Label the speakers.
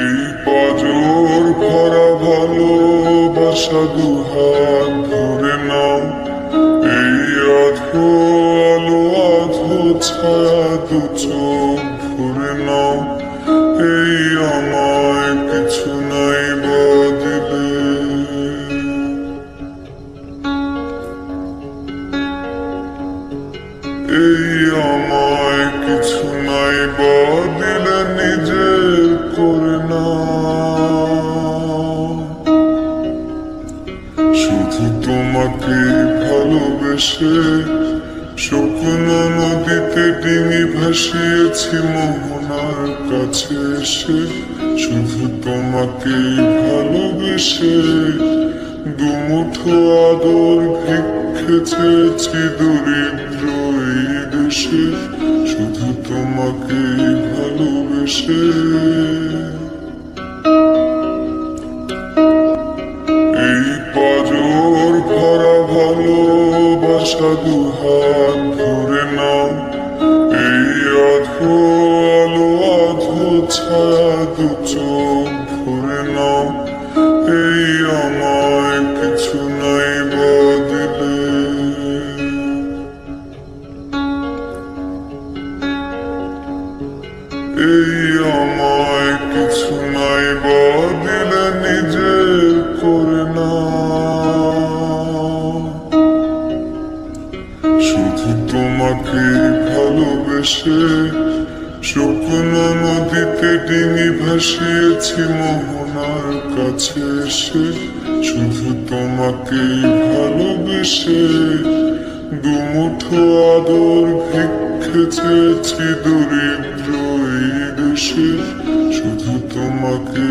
Speaker 1: এই পাজর ভরা ভালোবাসা দুহাত ধরে নাও, এই আধো আলো আধো ছায়া দু চোখ ভরে নাও। এই আমায় কিছু নাই বদলে, এই আমায় কিছু নাই বদলে নিজের করে নাও। শুধু তোমাকে ভালোবেসে শুকনো নদীতে ডিঙি ভাসিয়েছি মোহনার কাছে এসে। শুধু তোমাকে ভালোবেসে দুমুঠো আদর ভিক্ষে চেয়েছি দরিদ্র এই দেশে। শুধু তোমাকে ভালোবেসে এই পাজর ভরা ভালোবাসা দুহাত ধরে নাও, এই আধো আলো আধো ছায়া দু চোখ ভরে নাও। এই আমায় কিছু নাই বদলে, এই আমায় কিছু নাই বদলে নিজের করে নাও। শুধু তোমাকে ভালোবেসে শুকনো নদীতে ডিঙি ভাসিয়েছি মোহনার কাছে এসে। শুধু তোমাকে ভালোবেসে দুমুঠো আদর ভিক্ষে চেয়েছি দরিদ্র এই দেশে। শুধু তোমাকে